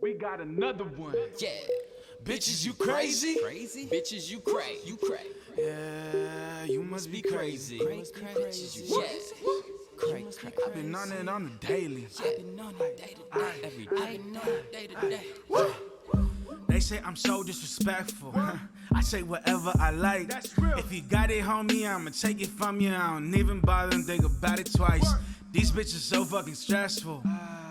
We got another one. Yeah. Bitches, you crazy? Crazy? Bitches, you cray. You cray. Yeah, you must be crazy. Bitches, you cray. I've been on it on the daily. I've been on it day to day. Every day to day. They say I'm so disrespectful. I say whatever I like. That's real. If you got it, homie, I'ma take it from you. I don't even bother and think about it twice. These bitches so fucking stressful.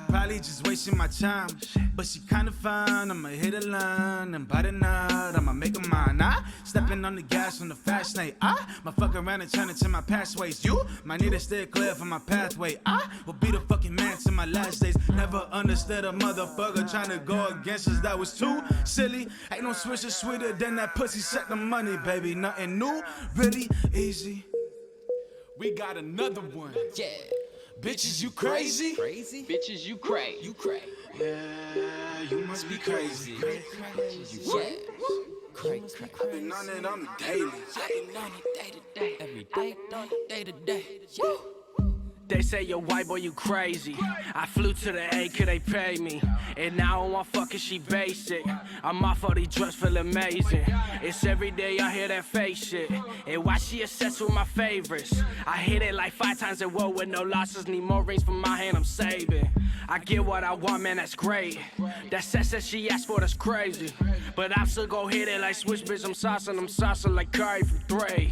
Probably just wasting my time. But she kinda fine. I'ma hit a line and bite a nut. I'ma make her mine. Stepping on the gas on the fast lane. My fuck around and turn into my pathways. You might need to steer clear from my pathway. I will be the fucking man to my last days. Never understood a motherfucker trying to go against us. That was too silly. Ain't no swisher sweeter than that pussy. Set the money, baby. Nothing new, really easy. We got another one. Yeah. Bitches, you crazy? Crazy? Bitches, you cray. You cray. Yeah, you must be crazy. Bitches, you cray. I've been on it on the daily. I've been on it day to day. Every day, on it day to day. They say you're white boy, you crazy. I flew to the A, could they pay me? And now I want fucking she basic. I'm off all these drugs, feel amazing. It's every day I hear that fake shit. And why she obsessed with my favorites? I hit it like 5 times in a row with no losses. Need more rings from my hand, I'm saving. I get what I want, man, that's great. That sex that she asked for, that's crazy. But I'm still gon' hit it like switch, bitch, I'm saucing like Curry from Dre.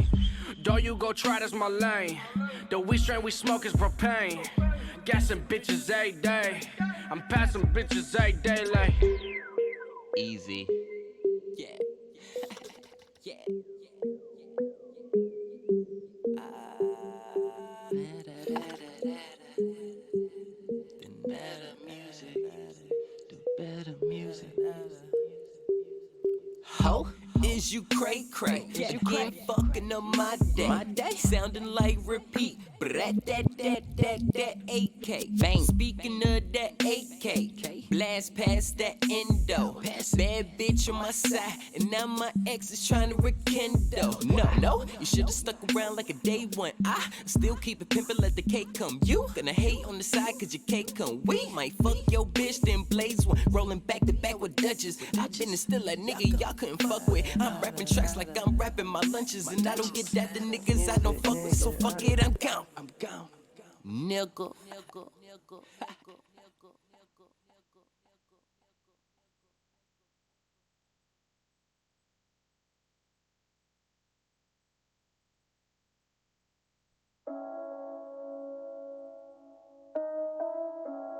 Don't you go try, that's my lane. The weed strain we smoke is propane. Gassing bitches every day. I'm passing bitches every day like Easy. Yeah. Yeah. Ho, is you cray? Yeah, again, fucking up my day. Sounding like repeat. That AK. Bang. Speaking of that AK, blast past that endo. Bad bitch on my side, and now my ex is trying to rekindle. No, you should've stuck around like a day one. I still keep it pimpin', let the cake come. You gonna hate on the side cause your cake come. We might fuck your bitch, then blaze one. Rolling back to back with Dutchess. I been still a nigga y'all couldn't fuck with. I'm rapping tracks like I'm rapping my lunches, and I don't get that the niggas I don't fuck with. So fuck it, I'm gone. Nigga.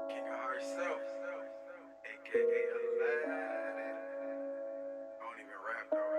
King of Heart Self, aka Aladdin. I don't even rap though.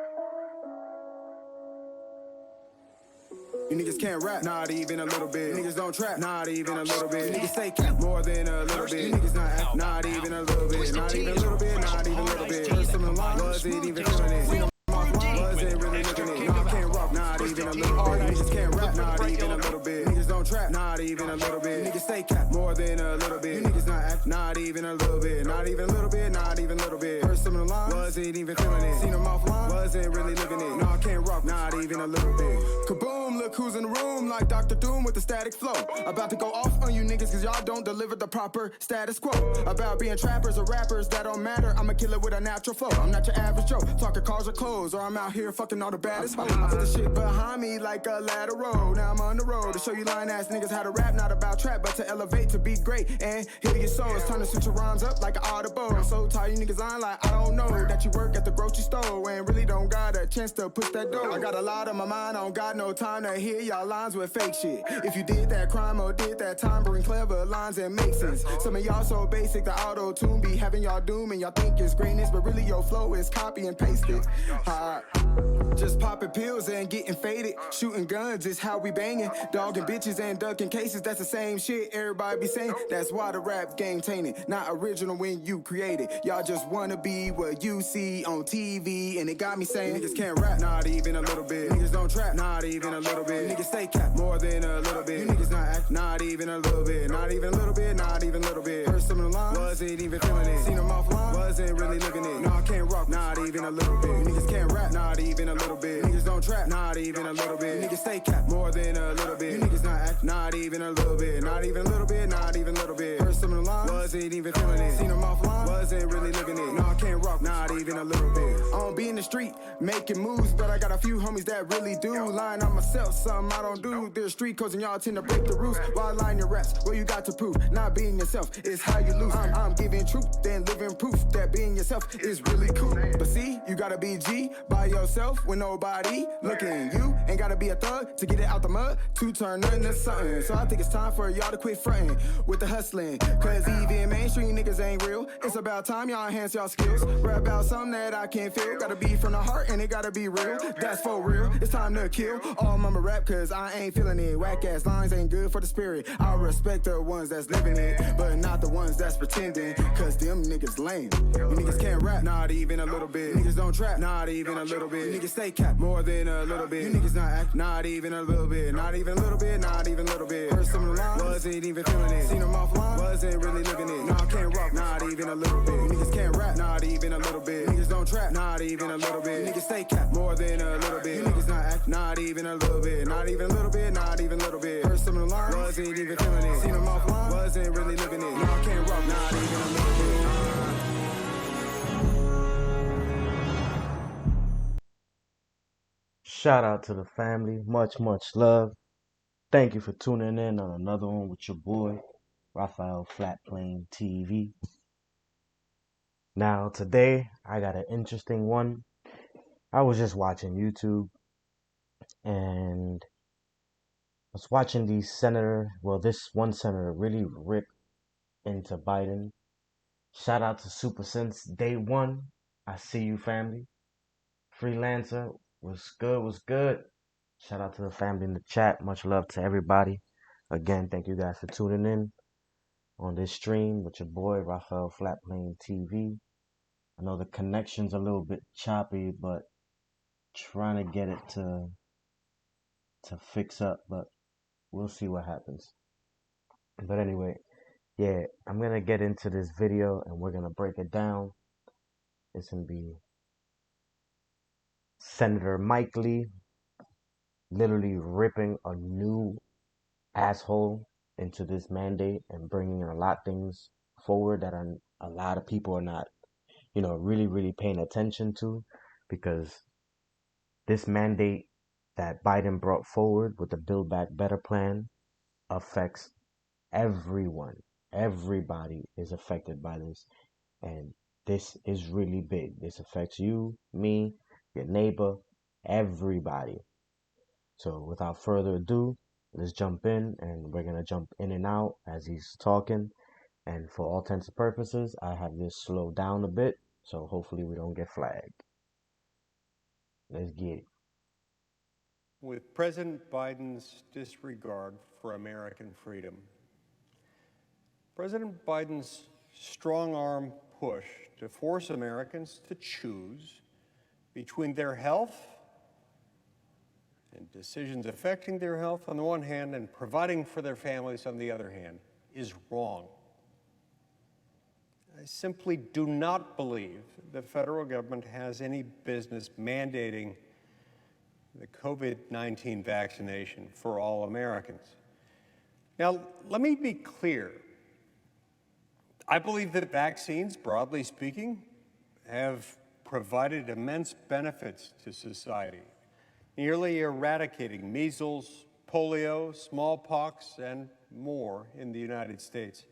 You niggas can't rap, not even a little bit. Niggas don't trap, not even a little bit. Niggas say cap more than a little bit. You niggas not act, not even a little bit. Not even a little bit, not even a little bit. Heard some of the line, was it even feeling it? Seen them off line, was it really looking it? No, I can't rock, not even a little bit. Niggas can't rap, not even a little bit. Niggas don't trap, not even a little bit. Niggas say cap more than a little bit. You niggas not act, not even a little bit. Not even a little bit, not even a little bit. Heard some of the line, was it even feeling it? Seen them off line, was it really looking it? No, I can't rock, not even a little bit. Kaboom, look who's in the room, like Dr. Doom with the static flow. About to go off on you niggas cause y'all don't deliver the proper status quo. About being trappers or rappers, that don't matter. I'm a killer with a natural flow. I'm not your average Joe, talking cars or clothes, or I'm out here fucking all the baddest hoes. I put the shit behind me like a ladder road. Now I'm on the road to show you lying ass niggas how to rap, not about trap, but to elevate, to be great and heal your soul. It's time to switch your rhymes up like an audible. I'm so tired, you niggas lying like I don't know that you work at the grocery store and really don't got a chance to push that door. I got a lot on my mind, I don't got no time to hear y'all lines with fake shit. If you did that crime or did that time, bring clever lines and make sense. Some of y'all so basic, the auto-tune be having y'all doom and y'all think it's greatness, but really your flow is copy and pasted. Just popping pills and getting faded. Shooting guns is how we banging. Dogging bitches and ducking cases, that's the same shit everybody be saying. That's why the rap game tainted. Not original when you create it. Y'all just wanna be what you see on TV, and it got me saying niggas can't rap, not even a little bit. Niggas don't trap, not even a little bit. Niggas say cap more than a little bit. You niggas not act, not even a little bit. Not even a little bit, not even a little bit. Heard some of the line, wasn't even feeling it. Seen them offline, wasn't really looking it. No, I can't rock, not even a little bit. You niggas can't rap, not even a little bit. You niggas don't trap, not even a little bit. You niggas stay cap, more than a little bit. You niggas not act, not even a little bit. Not even a little bit, not even a little bit. Heard some of the lines, wasn't even feeling it. Seen them offline, wasn't really living it. No, I can't rock, not even a little bit. I don't be in the street making moves, but I got a few homies that really do. Lying on myself, something I don't do. There's street codes and y'all tend to break the rules. Why line your raps? What you got to prove? Not being yourself is how you lose. I'm giving truth, then living proof that being yourself is really cool. But see, you gotta be G by yourself with nobody looking. You ain't gotta be a thug to get it out the mud to turn nothing to something. So I think it's time for y'all to quit fronting with the hustling. Cause even mainstream niggas ain't real. It's about time y'all enhance y'all skills. Rap about something that I can't feel. Gotta be from the heart and it gotta be real. That's for real. It's time to kill all mama rap cause I ain't feeling it. Whack ass lines ain't good for the spirit. I respect the ones that's living it, but not the ones that's pretending. Cause them niggas lame. You niggas can't rap, not even a little bit. You niggas don't trap, not even a little bit. You niggas stay cap, more than a little bit. You niggas not act, not even a little bit. Not even a little bit, not even a little bit. Heard some of the lines, wasn't even feeling it. Seen them offline, wasn't really living it. No, I can't rock, not even a little bit. You niggas can't rap, not even a little bit. You niggas don't trap, not even a little bit. You niggas stay cap, more than a little bit. You niggas not act, not even a little bit. Not even a little bit, not even a little bit. Heard some of the lines, wasn't even feeling it. Seen them offline, wasn't really living it. No, I can't rock, not even a little bit. Shout out to the family. Much love. Thank you for tuning in on another one with your boy, Rafael Flatplane TV. Now, today, I got an interesting one. I was just watching YouTube, and I was watching this one senator really rip into Biden. Shout out to Super Sense Day One. I see you, family. Freelancer, was good. Shout out to the family in the chat. Much love to everybody. Again, thank you guys for tuning in on this stream with your boy, Rafael Flatplane TV. I know the connection's a little bit choppy, but trying to get it to fix up, but we'll see what happens. But anyway, yeah, I'm going to get into this video and we're going to break it down. It's going to be Senator Mike Lee literally ripping a new asshole into this mandate and bringing a lot of things forward that a lot of people are not, really paying attention to, because this mandate that Biden brought forward with the Build Back Better plan affects everyone. Everybody is affected by this, and this is really big. This affects you, me, your neighbor, everybody. So without further ado, let's jump in, and we're going to jump in and out as he's talking. And for all intents and purposes, I have this slowed down a bit, so hopefully we don't get flagged. Let's get it. With President Biden's disregard for American freedom, President Biden's strong-arm push to force Americans to choose between their health and decisions affecting their health on the one hand and providing for their families on the other hand is wrong. I simply do not believe the federal government has any business mandating the COVID-19 vaccination for all Americans. Now, let me be clear. I believe that vaccines, broadly speaking, have provided immense benefits to society, nearly eradicating measles, polio, smallpox, and more in the United States.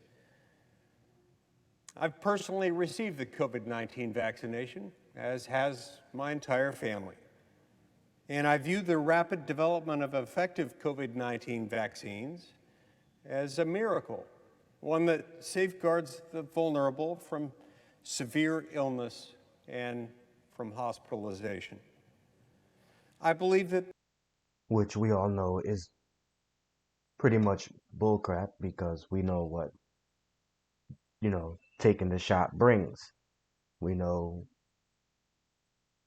I've personally received the COVID-19 vaccination, as has my entire family. And I view the rapid development of effective COVID-19 vaccines as a miracle, one that safeguards the vulnerable from severe illness and from hospitalization. I believe that, Which we all know is pretty much bullcrap, because we know what, taking the shot brings. We know,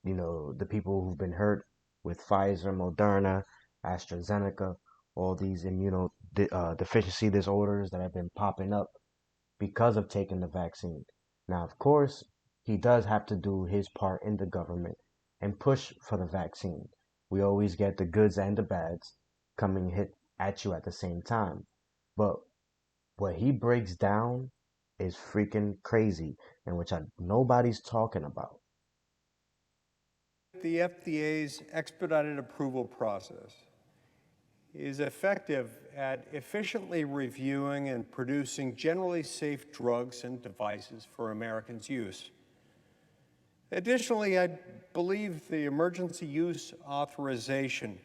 the people who've been hurt with Pfizer, Moderna, AstraZeneca, all these immunodeficiency disorders that have been popping up because of taking the vaccine. Now, of course, he does have to do his part in the government and push for the vaccine. We always get the goods and the bads coming hit at you at the same time. But what he breaks down is freaking crazy, and which nobody's talking about. The FDA's expedited approval process is effective at efficiently reviewing and producing generally safe drugs and devices for Americans' use. Additionally, I believe the emergency use authorization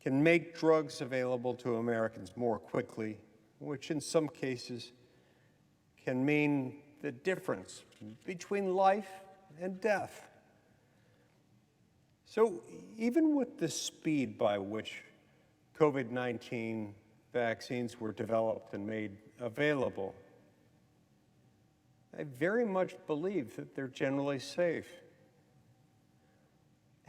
can make drugs available to Americans more quickly, which in some cases can mean the difference between life and death. So even with the speed by which COVID-19 vaccines were developed and made available, I very much believe that they're generally safe.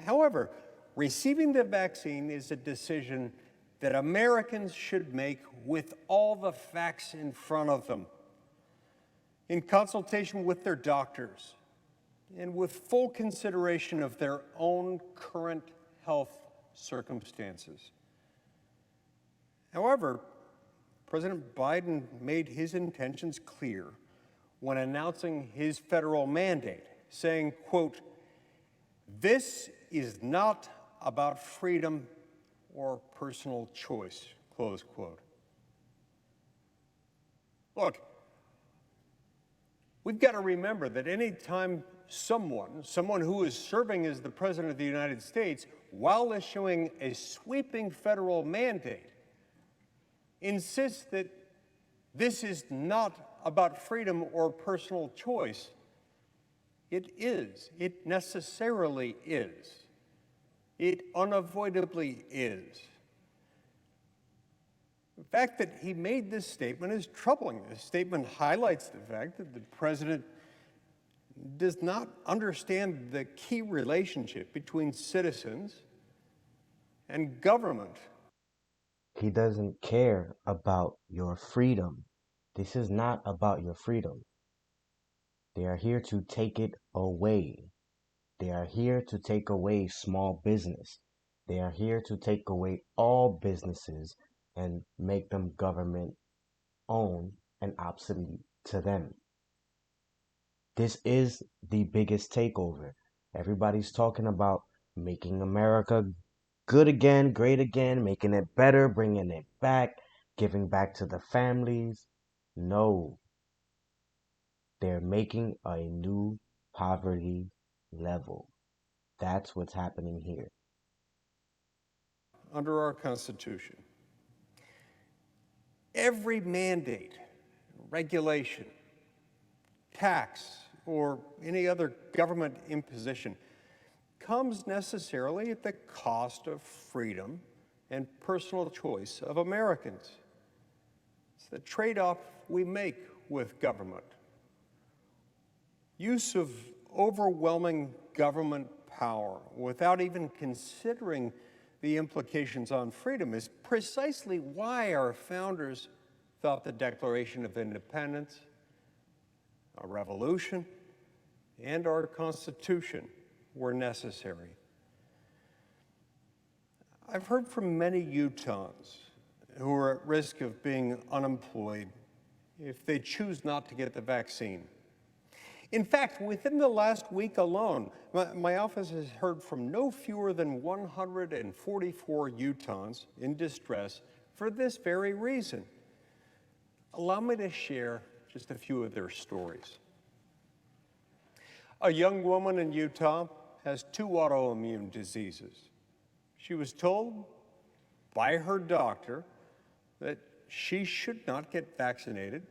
However, receiving the vaccine is a decision that Americans should make with all the facts in front of them, in consultation with their doctors, and with full consideration of their own current health circumstances. However, President Biden made his intentions clear when announcing his federal mandate, saying, quote, "This is not about freedom or personal choice," close quote. Look, we've got to remember that any time someone who is serving as the President of the United States, while issuing a sweeping federal mandate, insists that this is not about freedom or personal choice, it is. It necessarily is. It unavoidably is. The fact that he made this statement is troubling. This statement highlights the fact that the president does not understand the key relationship between citizens and government. He doesn't care about your freedom. This is not about your freedom. They are here to take it away. They are here to take away small business. They are here to take away all businesses and make them government owned and obsolete to them. This is the biggest takeover. Everybody's talking about making America good again, great again, making it better, bringing it back, giving back to the families. No. They're making a new poverty level. That's what's happening here. Under our Constitution, every mandate, regulation, tax, or any other government imposition comes necessarily at the cost of freedom and personal choice of Americans. It's the trade-off we make with government. Use of overwhelming government power without even considering the implications on freedom is precisely why our founders thought the Declaration of Independence, a revolution, and our Constitution were necessary. I've heard from many Utahns who are at risk of being unemployed if they choose not to get the vaccine. In fact, within the last week alone, my office has heard from no fewer than 144 Utahns in distress for this very reason. Allow me to share just a few of their stories. A young woman in Utah has 2 autoimmune diseases. She was told by her doctor that she should not get vaccinated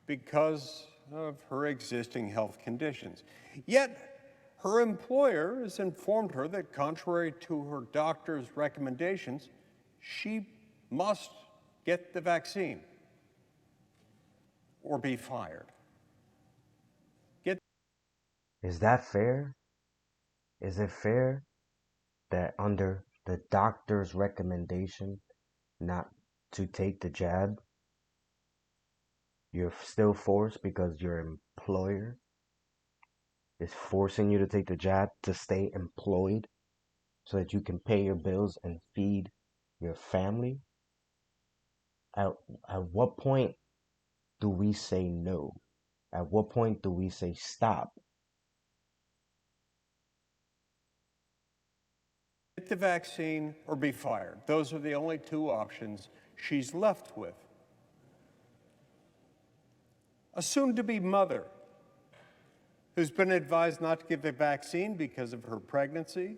because of her existing health conditions. Yet, her employer has informed her that contrary to her doctor's recommendations, she must get the vaccine or be fired. Is that fair? Is it fair that under the doctor's recommendation not to take the jab, you're still forced because your employer is forcing you to take the jab to stay employed so that you can pay your bills and feed your family, at, at what point do we say no? At what point do we say stop? Get the vaccine or be fired. Those are the only two options she's left with. A soon-to-be mother who's been advised not to give the vaccine because of her pregnancy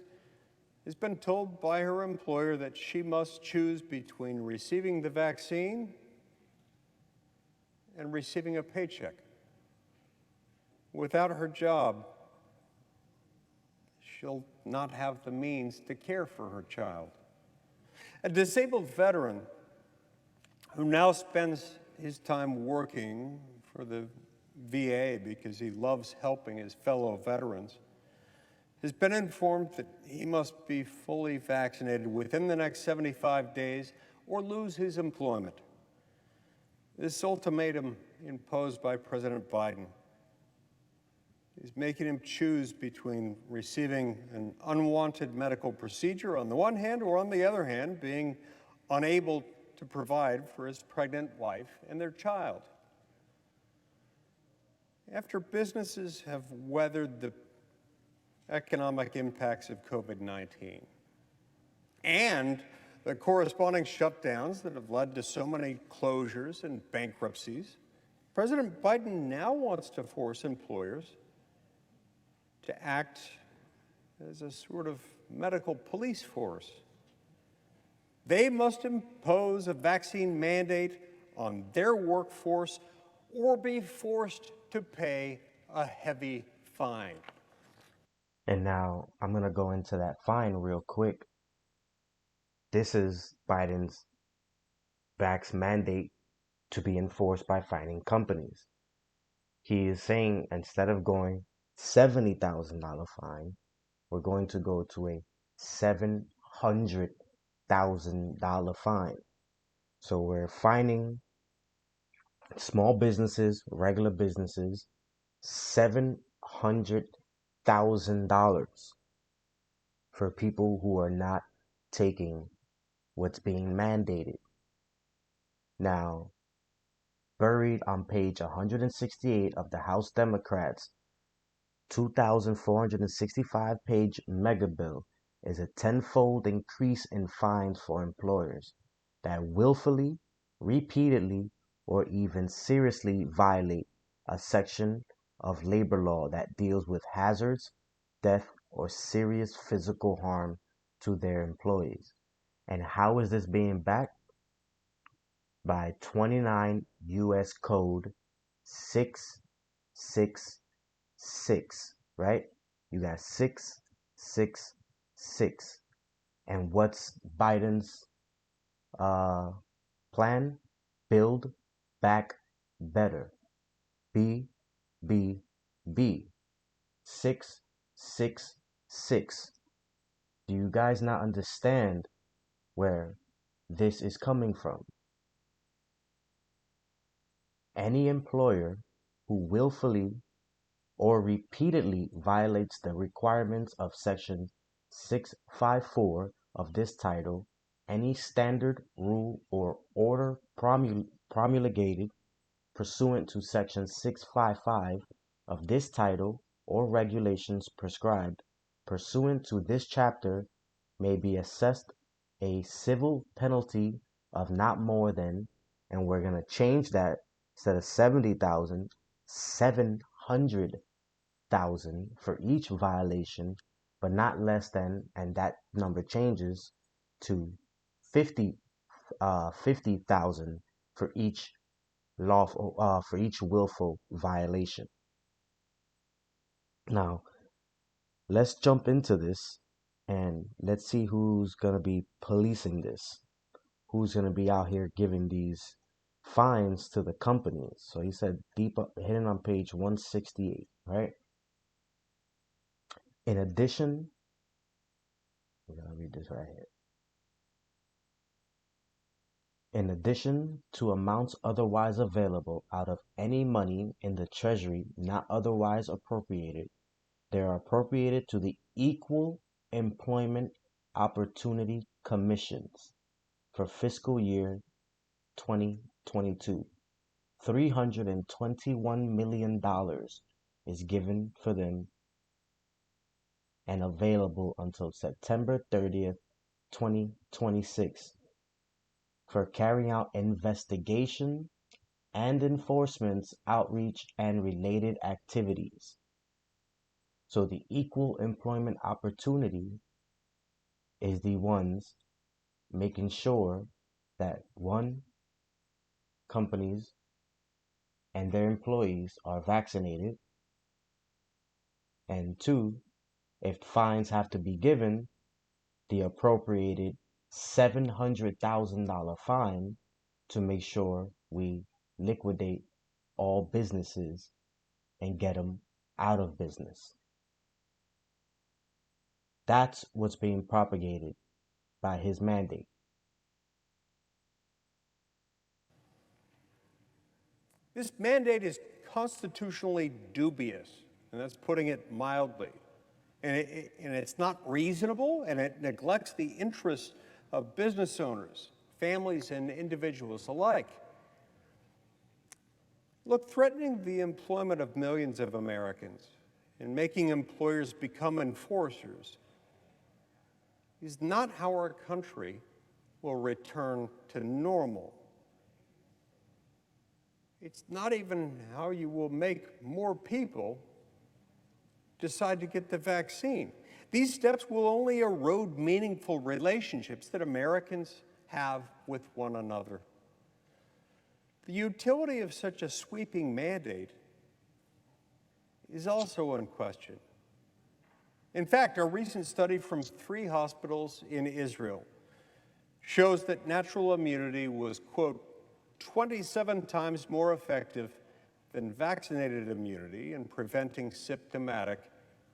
has been told by her employer that she must choose between receiving the vaccine and receiving a paycheck. Without her job, she'll not have the means to care for her child. A disabled veteran who now spends his time working for the VA because he loves helping his fellow veterans has been informed that he must be fully vaccinated within the next 75 days or lose his employment. This ultimatum imposed by President Biden is making him choose between receiving an unwanted medical procedure on the one hand, or on the other hand, being unable to provide for his pregnant wife and their child. After businesses have weathered the economic impacts of COVID-19 and the corresponding shutdowns that have led to so many closures and bankruptcies, President Biden now wants to force employers to act as a sort of medical police force. They must impose a vaccine mandate on their workforce or be forced to pay a heavy fine. And now I'm going to go into that fine real quick. This is Biden's vax mandate to be enforced by fining companies. He is saying instead of going $70,000 fine, we're going to go to a $700,000 fine. So we're fining small businesses, regular businesses, $700,000 for people who are not taking what's being mandated. Now, buried on page 168 of the House Democrats' 2,465-page mega bill is a tenfold increase in fines for employers that willfully, repeatedly, or even seriously violate a section of labor law that deals with hazards, death, or serious physical harm to their employees. And how is this being backed? By 29 U.S. Code 666, right? You got 666. And what's Biden's plan? Build back better. B, B, B. 666. Do you guys not understand where this is coming from? Any employer who willfully or repeatedly violates the requirements of Section 654 of this title, any standard, rule, or order promulgated pursuant to Section 655 of this title or regulations prescribed pursuant to this chapter may be assessed a civil penalty of not more than, and we're going to change that, instead of 70,000, 700,000 for each violation, but not less than, and that number changes to 50,000 for each lawful, for each willful violation. Now, let's jump into this and let's see who's going to be policing this. Who's going to be out here giving these fines to the companies. So he said deep up, hidden on page 168, right? In addition, I'm going to read this right here. In addition to amounts otherwise available out of any money in the Treasury not otherwise appropriated, they're appropriated to the Equal Employment Opportunity Commissions for fiscal year 2022. $321 million is given for them and available until September 30th, 2026 for carrying out investigation and enforcement, outreach, and related activities. So the Equal Employment Opportunity is the ones making sure that one, companies and their employees are vaccinated, and two, if fines have to be given, the appropriated $700,000 fine to make sure we liquidate all businesses and get them out of business. That's what's being propagated by his mandate. This mandate is constitutionally dubious, and that's putting it mildly. And it's not reasonable, and it neglects the interests of business owners, families, and individuals alike. Look, threatening the employment of millions of Americans and making employers become enforcers is not how our country will return to normal. It's not even how you will make more people decide to get the vaccine. These steps will only erode meaningful relationships that Americans have with one another. The utility of such a sweeping mandate is also in question. In fact, a recent study from 3 hospitals in Israel shows that natural immunity was, quote, 27 times more effective than vaccinated immunity in preventing symptomatic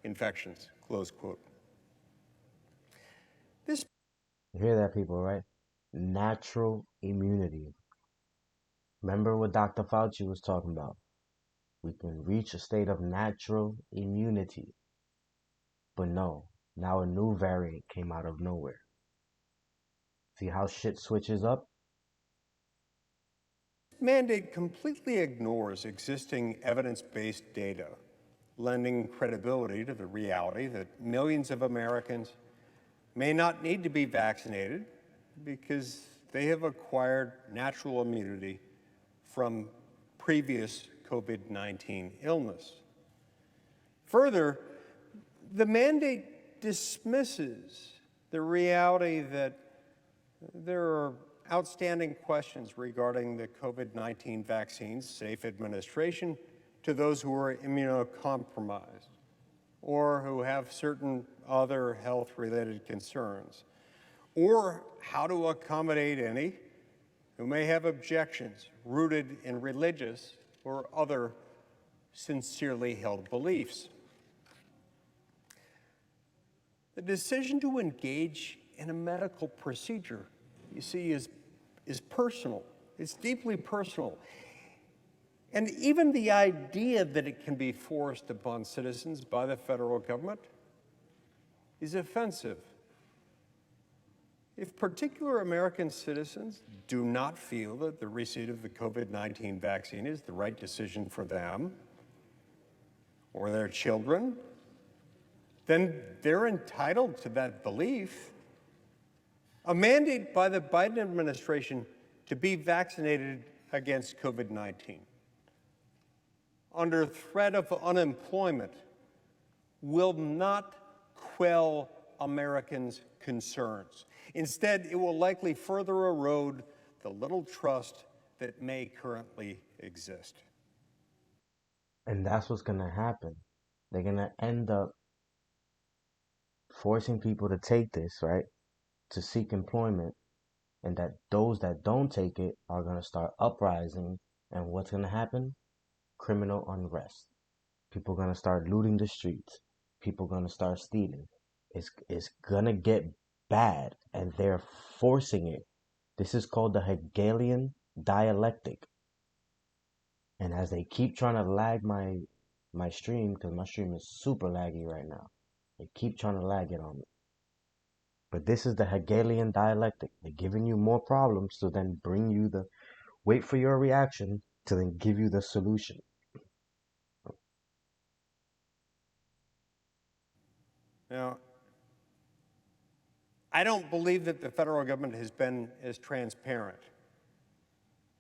infections, close quote. You hear that, people, right? Natural immunity. Remember what Dr. Fauci was talking about. We can reach a state of natural immunity. But no, now a new variant came out of nowhere. See how shit switches up? Mandate completely ignores existing evidence-based data, lending credibility to the reality that millions of Americans may not need to be vaccinated because they have acquired natural immunity from previous COVID-19 illness. Further, the mandate dismisses the reality that there are outstanding questions regarding the COVID-19 vaccine's safe administration to those who are immunocompromised or who have certain other health-related concerns, or how to accommodate any who may have objections rooted in religious or other sincerely held beliefs. The decision to engage in a medical procedure, you see, is personal. It's deeply personal. And even the idea that it can be forced upon citizens by the federal government is offensive. If particular American citizens do not feel that the receipt of the COVID-19 vaccine is the right decision for them or their children, then they're entitled to that belief. A mandate by the Biden administration to be vaccinated against COVID-19 under threat of unemployment will not quell Americans' concerns. Instead, it will likely further erode the little trust that may currently exist. And that's what's going to happen. They're going to end up forcing people to take this, right, to seek employment, and that those that don't take it are going to start uprising. And what's going to happen? Criminal unrest. People are going to start looting the streets. People are going to start stealing. It's going to get bad, and they're forcing it. This is called the Hegelian dialectic. And as they keep trying to lag my my stream because my stream is super laggy right now. They keep trying to lag it on me. But this is the Hegelian dialectic. They're giving you more problems to then bring you the wait for your reaction to then give you the solution. Now, I don't believe that the federal government has been as transparent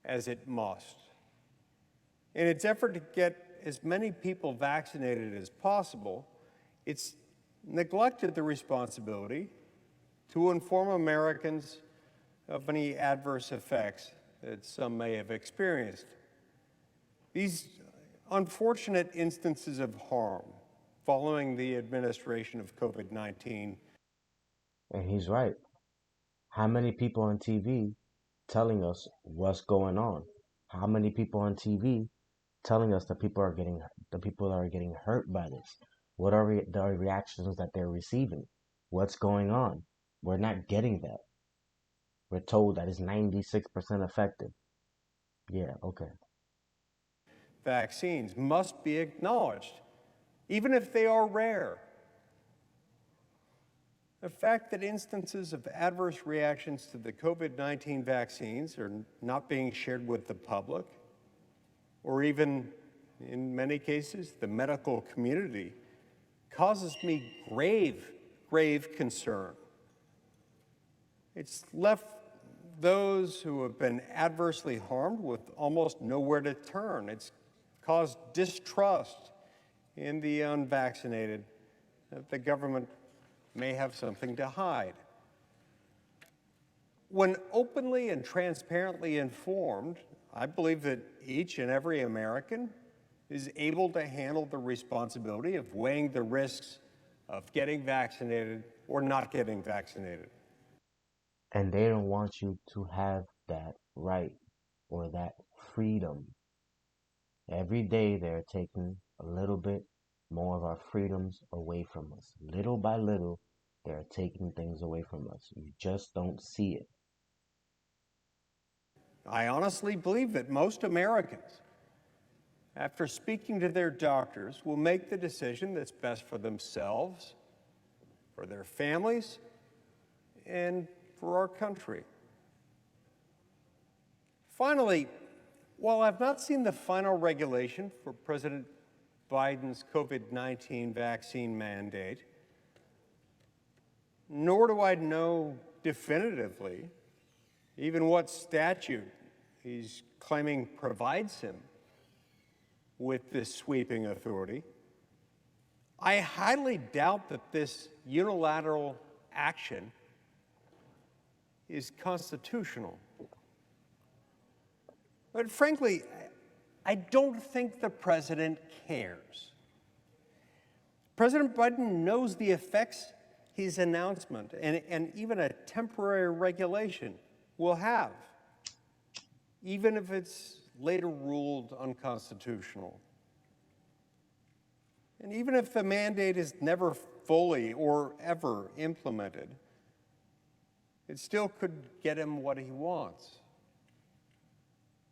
as it must. In its effort to get as many people vaccinated as possible, it's neglected the responsibility to inform Americans of any adverse effects that some may have experienced. These unfortunate instances of harm following the administration of COVID-19. And he's right. How many people on TV telling us what's going on? How many people on TV telling us that people are getting hurt by this? What are the reactions that they're receiving? What's going on? We're not getting that. We're told that it's 96% effective. Yeah, okay. Vaccines must be acknowledged, even if they are rare. The fact that instances of adverse reactions to the COVID-19 vaccines are not being shared with the public, or even, in many cases, the medical community, causes me grave concern. It's left those who have been adversely harmed with almost nowhere to turn. It's caused distrust in the unvaccinated that the government may have something to hide. When openly and transparently informed, I believe that each and every American is able to handle the responsibility of weighing the risks of getting vaccinated or not getting vaccinated. And they don't want you to have that right or that freedom. Every day they're taking a little bit more of our freedoms away from us. Little by little, they're taking things away from us. You just don't see it. I honestly believe that most Americans, after speaking to their doctors, will make the decision that's best for themselves, for their families, and for our country. Finally, while I've not seen the final regulation for President Biden's COVID-19 vaccine mandate, nor do I know definitively even what statute he's claiming provides him with this sweeping authority, I highly doubt that this unilateral action is constitutional. But frankly, I don't think the president cares. President Biden knows the effects his announcement and even a temporary regulation will have, even if it's later ruled unconstitutional. And even if the mandate is never fully or ever implemented, it still could get him what he wants.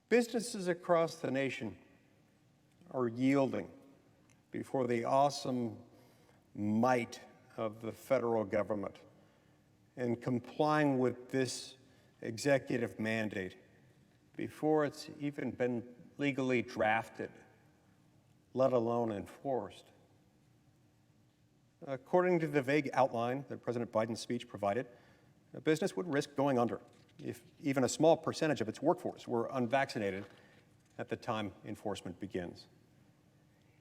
Businesses across the nation are yielding before the awesome might of the federal government and complying with this executive mandate before it's even been legally drafted, let alone enforced. According to the vague outline that President Biden's speech provided, a business would risk going under if even a small percentage of its workforce were unvaccinated at the time enforcement begins.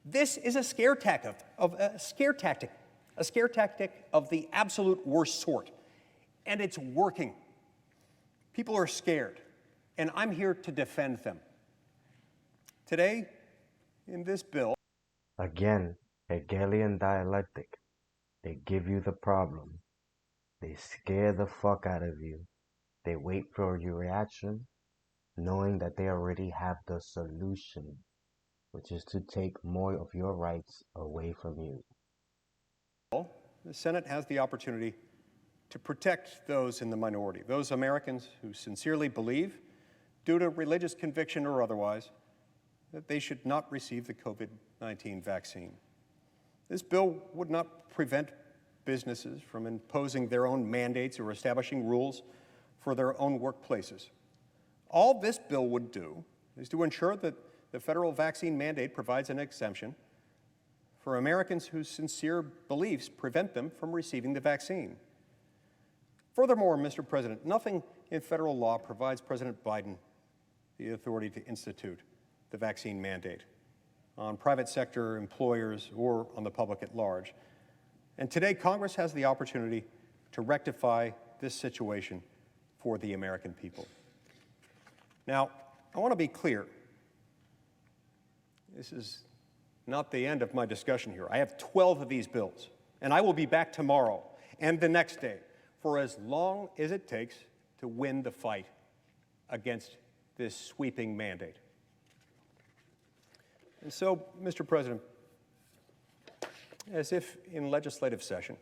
This is a scare tactic of the absolute worst sort, and it's working. People are scared, and I'm here to defend them. Today, in this bill, Again, Hegelian dialectic. They give you the problem. They scare the fuck out of you. They wait for your reaction, knowing that they already have the solution, which is to take more of your rights away from you. the Senate has the opportunity to protect those in the minority, those Americans who sincerely believe, due to religious conviction or otherwise, that they should not receive the COVID-19 vaccine. This bill would not prevent businesses from imposing their own mandates or establishing rules for their own workplaces. All this bill would do is to ensure that the federal vaccine mandate provides an exemption for Americans whose sincere beliefs prevent them from receiving the vaccine. Furthermore, Mr. President, nothing in federal law provides President Biden the authority to institute the vaccine mandate on private sector employers or on the public at large. And today, Congress has the opportunity to rectify this situation for the American people. Now, I want to be clear. This is not the end of my discussion here. I have 12 of these bills, and I will be back tomorrow and the next day for as long as it takes to win the fight against this sweeping mandate. And so, Mr. President, as if in legislative session,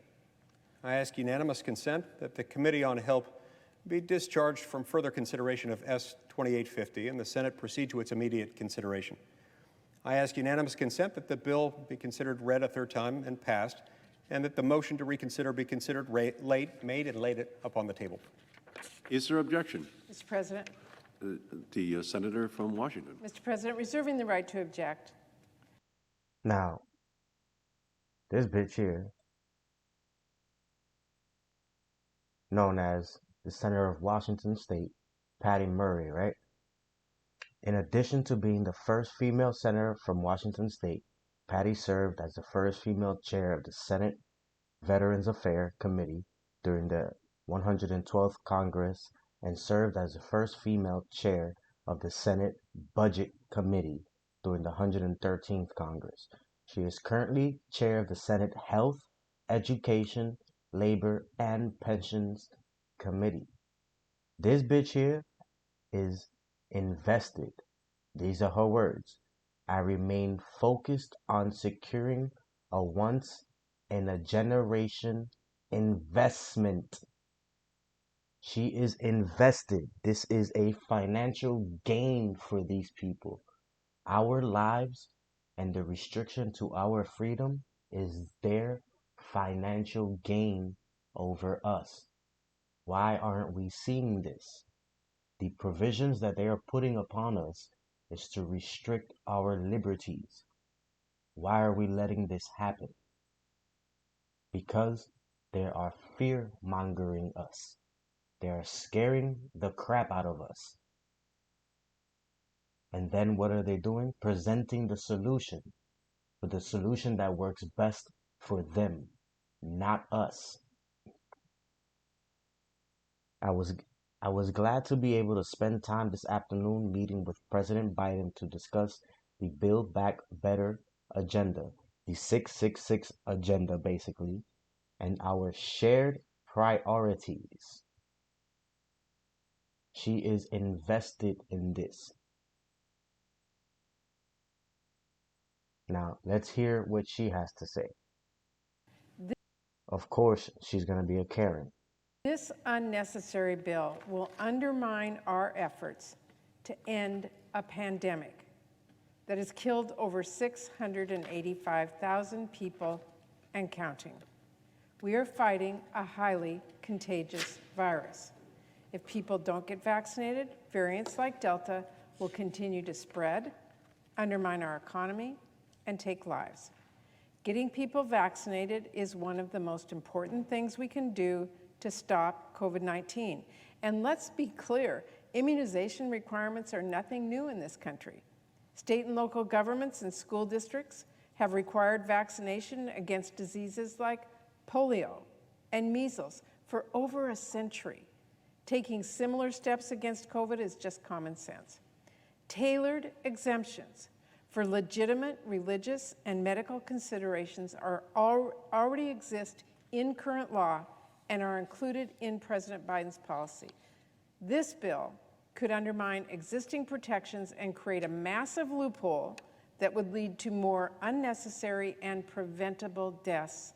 I ask unanimous consent that the Committee on Health be discharged from further consideration of S. 2850 and the Senate proceed to its immediate consideration. I ask unanimous consent that the bill be considered read a third time and passed, and that the motion to reconsider be considered made and laid upon the table. Is there objection? Mr. President. The senator from Washington. Mr. President, reserving the right to object. Now, this bitch here, known as the Senator of Washington State, Patty Murray, right? In addition to being the first female senator from Washington State, Patty served as the first female chair of the Senate Veterans Affairs Committee during the 112th Congress and served as the first female chair of the Senate Budget Committee during the 113th Congress. She is currently chair of the Senate Health, Education, Labor, and Pensions Committee. This bitch here is invested. These are her words. I remain focused on securing a once-in-a-generation investment. She is invested. This is a financial gain for these people. Our lives and the restriction to our freedom is their financial gain over us. Why aren't we seeing this? The provisions that they are putting upon us is to restrict our liberties. Why are we letting this happen? Because they are fear-mongering us. They are scaring the crap out of us. And then what are they doing? Presenting the solution. But the solution that works best for them, not us. I was glad to be able to spend time this afternoon meeting with President Biden to discuss the Build Back Better agenda, the 666 agenda basically, and our shared priorities. She is invested in this. Now, let's hear what she has to say. Of course, she's going to be a Karen. This unnecessary bill will undermine our efforts to end a pandemic that has killed over 685,000 people and counting. We are fighting a highly contagious virus. If people don't get vaccinated, variants like Delta will continue to spread, undermine our economy, and take lives. Getting people vaccinated is one of the most important things we can do to stop COVID-19. And let's be clear, immunization requirements are nothing new in this country. State and local governments and school districts have required vaccination against diseases like polio and measles for over a century. Taking similar steps against COVID is just common sense. Tailored exemptions for legitimate religious and medical considerations already exist in current law and are included in President Biden's policy. This bill could undermine existing protections and create a massive loophole that would lead to more unnecessary and preventable deaths.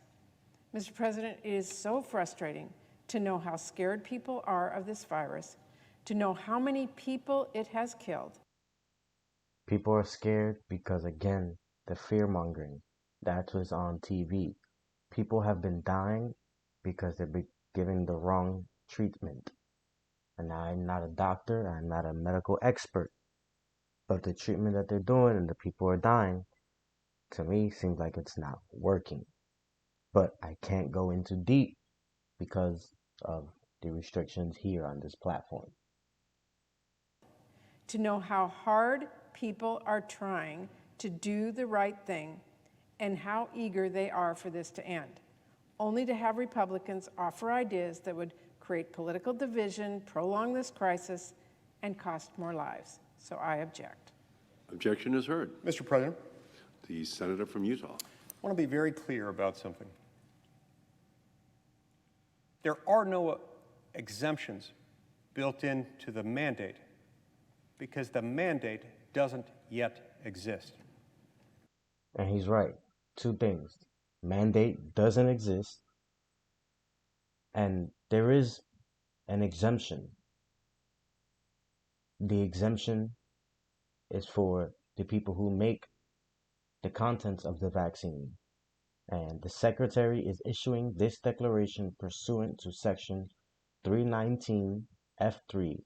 Mr. President, it is so frustrating to know how scared people are of this virus, to know how many people it has killed. People are scared because, again, the fear mongering. That's what's on TV. People have been dying because they've been given the wrong treatment. And I'm not a doctor, I'm not a medical expert. But the treatment that they're doing and the people are dying, to me, seems like it's not working. But I can't go into deep because of the restrictions here on this platform. To know how hard people are trying to do the right thing and how eager they are for this to end, only to have Republicans offer ideas that would create political division, prolong this crisis, and cost more lives. So I object. Objection is heard. Mr. President, The senator from Utah. I want to be very clear about something. There are no exemptions built into the mandate because the mandate doesn't yet exist. And he's right. Two things. Mandate doesn't exist, and there is an exemption. The exemption is for the people who make the contents of the vaccine. And the Secretary is issuing this declaration pursuant to Section 319 F3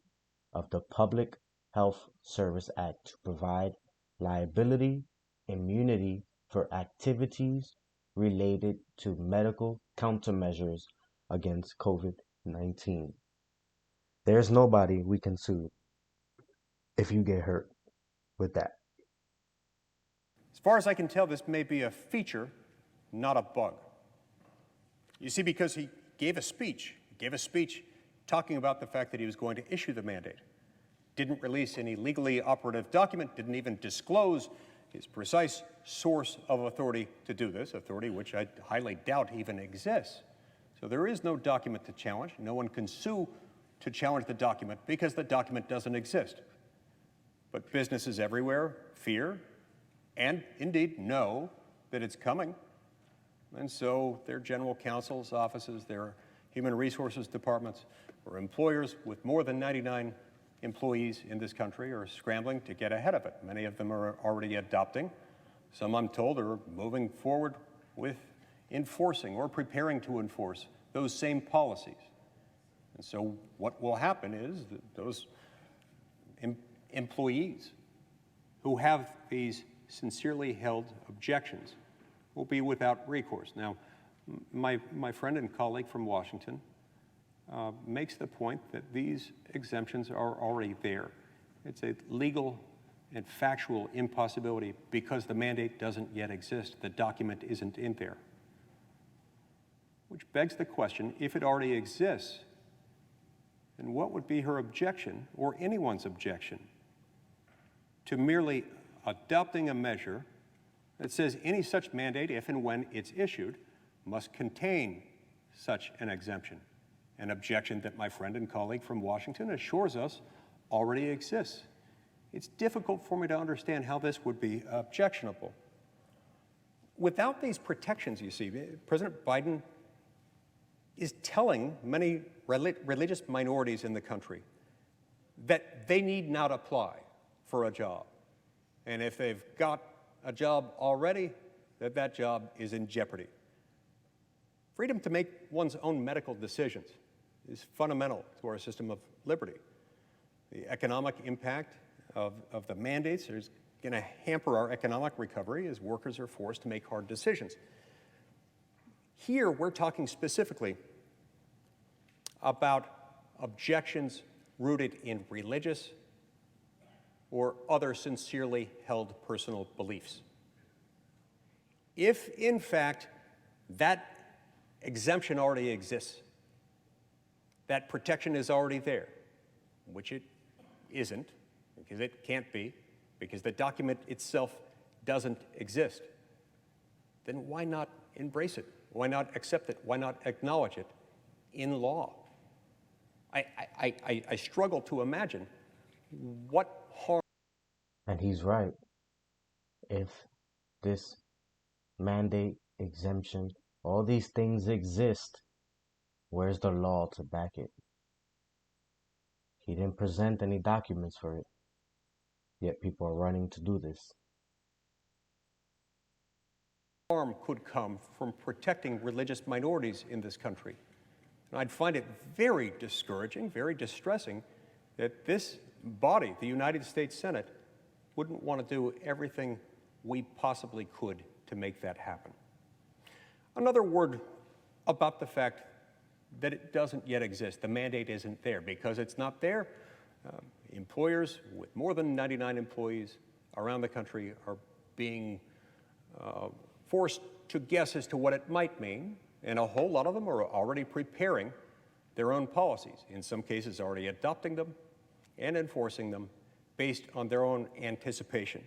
of the Public Health Service Act to provide liability immunity for activities related to medical countermeasures against COVID-19. There's nobody we can sue if you get hurt with that. As far as I can tell, this may be a feature, not a bug. You see, because he gave a speech talking about the fact that he was going to issue the mandate, didn't release any legally operative document, didn't even disclose his precise source of authority to do this, authority which I highly doubt even exists. So there is no document to challenge. No one can sue to challenge the document because the document doesn't exist. But businesses everywhere fear and indeed know that it's coming. And so their general counsel's offices, their human resources departments, or employers with more than 99 employees in this country are scrambling to get ahead of it. Many of them are already adopting. Some, I'm told, are moving forward with enforcing or preparing to enforce those same policies. And so what will happen is that those employees who have these sincerely held objections will be without recourse. Now, my friend and colleague from Washington makes the point that these exemptions are already there. It's a legal and factual impossibility because the mandate doesn't yet exist. The document isn't in there. Which begs the question, if it already exists, then what would be her objection, or anyone's objection, to merely adopting a measure that says any such mandate, if and when it's issued, must contain such an exemption? An objection that my friend and colleague from Washington assures us already exists. It's difficult for me to understand how this would be objectionable. Without these protections, you see, President Biden is telling many religious minorities in the country that they need not apply for a job. And if they've got a job already, that job is in jeopardy. Freedom to make one's own medical decisions is fundamental to our system of liberty. The economic impact of the mandates is going to hamper our economic recovery as workers are forced to make hard decisions. Here, we're talking specifically about objections rooted in religious or other sincerely held personal beliefs. If, in fact, that exemption already exists, that protection is already there, which it isn't, because it can't be, because the document itself doesn't exist, then why not embrace it? Why not accept it? Why not acknowledge it in law? I struggle to imagine what harm. And he's right. If this mandate, exemption, all these things exist, where's the law to back it? He didn't present any documents for it. yet people are running to do this. Harm could come from protecting religious minorities in this country. And I'd find it very discouraging, very distressing, that this body, the United States Senate, wouldn't want to do everything we possibly could to make that happen. Another word about the fact that it doesn't yet exist. The mandate isn't there. Because it's not there, employers with more than 99 employees around the country are being forced to guess as to what it might mean, and a whole lot of them are already preparing their own policies, in some cases already adopting them and enforcing them based on their own anticipation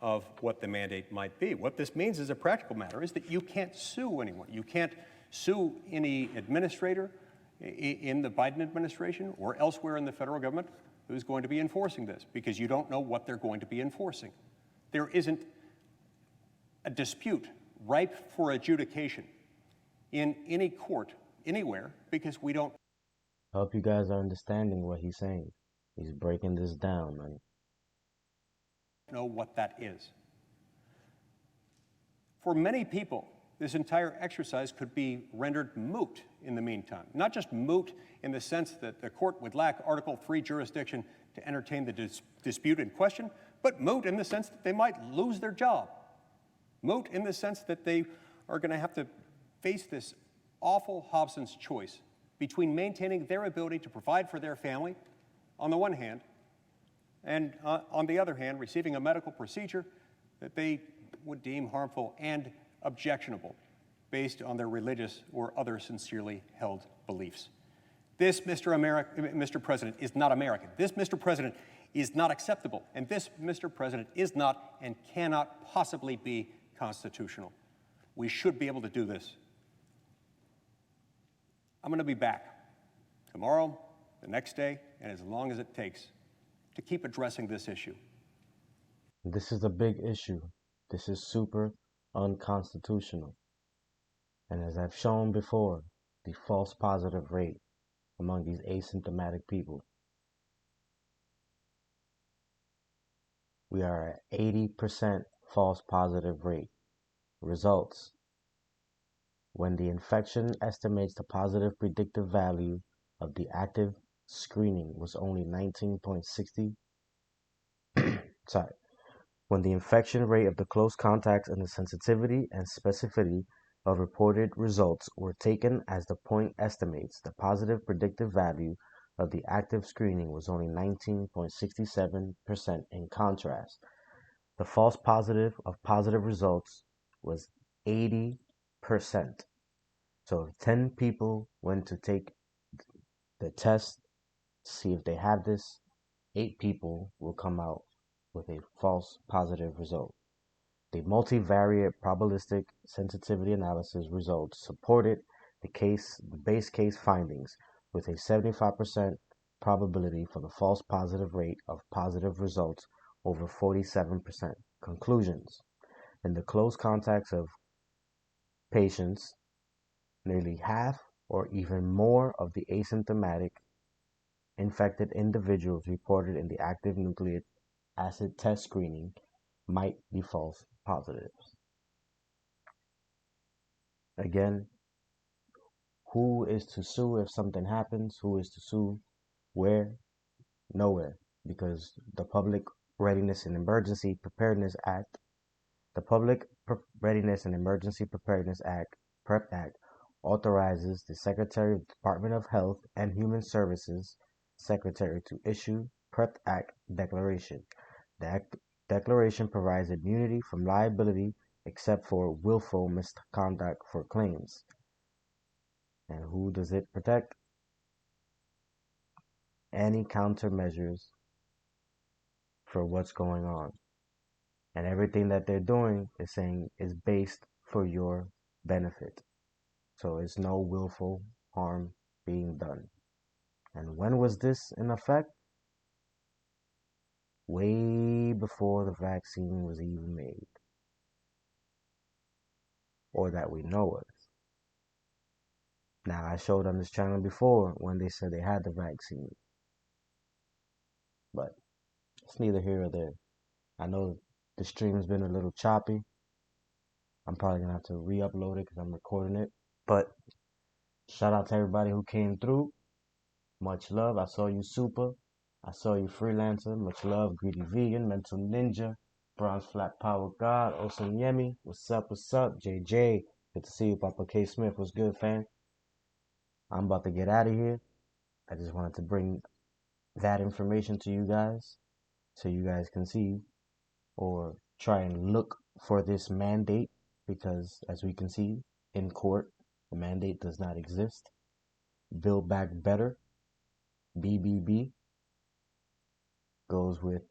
of what the mandate might be. What this means as a practical matter is that you can't sue anyone. You can't sue any administrator in the Biden administration or elsewhere in the federal government who's going to be enforcing this, because you don't know what they're going to be enforcing. There isn't a dispute ripe for adjudication in any court anywhere, because we don't I hope you guys are understanding what he's saying. He's breaking this down, man. know what that is. For many people, this entire exercise could be rendered moot in the meantime. Not just moot in the sense that the court would lack Article III jurisdiction to entertain the dispute in question, but moot in the sense that they might lose their job. Moot in the sense that they are going to have to face this awful Hobson's choice between maintaining their ability to provide for their family, on the one hand, and on the other hand, receiving a medical procedure that they would deem harmful and objectionable based on their religious or other sincerely held beliefs. This, Mr. President, is not American. This, Mr. President, is not acceptable. And this, Mr. President, is not and cannot possibly be constitutional. We should be able to do this. I'm going to be back tomorrow, the next day, and as long as it takes to keep addressing this issue. This is a big issue. This is super unconstitutional. And as I've shown before, the false positive rate among these asymptomatic people, we are at 80% false positive rate. Results: when the infection estimates the positive predictive value of the active screening was only 19.60. When the infection rate of the close contacts and the sensitivity and specificity of reported results were taken as the point estimates, the positive predictive value of the active screening was only 19.67%. In contrast, the false positive of positive results was 80%. So if 10 people went to take the test to see if they have this, 8 people will come out with a false positive result. The multivariate probabilistic sensitivity analysis results supported the base case findings with a 75% probability for the false positive rate of positive results over 47%. Conclusions: in the close contacts of patients, nearly half or even more of the asymptomatic infected individuals reported in the active nucleic acid test screening might be false positives. Again, who is to sue if something happens? Who is to sue? Where? Nowhere. Because the Public Readiness and Emergency Preparedness Act, the Public Readiness and Emergency Preparedness Act, PrEP Act, authorizes the Secretary of the Department of Health and Human Services Secretary to issue PrEP Act declaration. The Act declaration provides immunity from liability except for willful misconduct for claims. And who does it protect? Any countermeasures for what's going on. And everything that they're doing is saying is based for your benefit. So it's no willful harm being done. And when was this in effect? Way before the vaccine was even made. Or that we know of. Now, I showed on this channel before when they said they had the vaccine. But it's neither here or there. I know the stream's been a little choppy. I'm probably gonna have to re-upload it because I'm recording it. But shout out to everybody who came through. Much love. I saw you, Super. I saw you, Freelancer. Much love, Greedy Vegan, Mental Ninja, Bronze Flat Power God, Osam Yemi. What's up? What's up? JJ. Good to see you, Papa K Smith. What's good, fam? I'm about to get out of here. I just wanted to bring that information to you guys so you guys can see or try and look for this mandate because, as we can see in court, the mandate does not exist. Build Back Better, BBB, goes with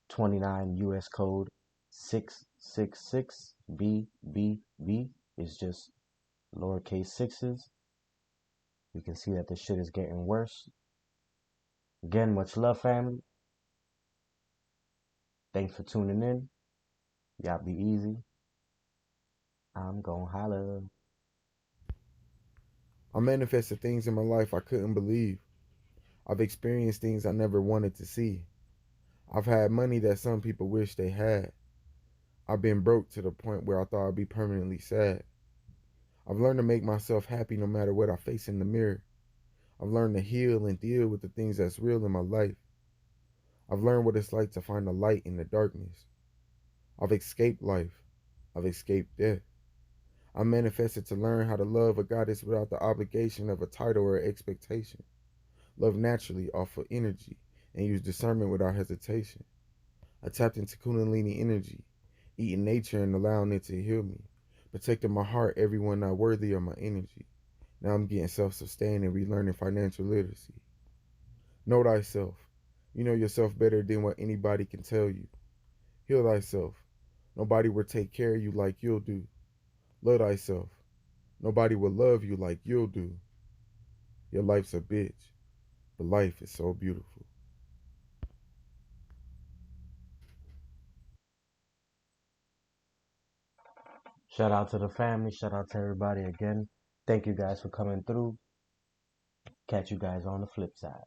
29 U.S. Code 666 BBB is just lowercase sixes. You can see that this shit is getting worse. Again, much love, family. Thanks for tuning in. Y'all be easy. I'm gon' holla. I manifested things in my life I couldn't believe. I've experienced things I never wanted to see. I've had money that some people wish they had. I've been broke to the point where I thought I'd be permanently sad. I've learned to make myself happy no matter what I face in the mirror. I've learned to heal and deal with the things that's real in my life. I've learned what it's like to find the light in the darkness. I've escaped life. I've escaped death. I manifested to learn how to love a goddess without the obligation of a title or expectation. Love naturally off of energy and use discernment without hesitation. I tapped into Kundalini energy, eating nature and allowing it to heal me, protecting my heart, everyone not worthy of my energy. Now I'm getting self-sustained and relearning financial literacy. Know thyself. You know yourself better than what anybody can tell you. Heal thyself. Nobody will take care of you like you'll do. Love thyself. Nobody will love you like you'll do. Your life's a bitch, but life is so beautiful. Shout out to the family. Shout out to everybody again. Thank you guys for coming through. Catch you guys on the flip side.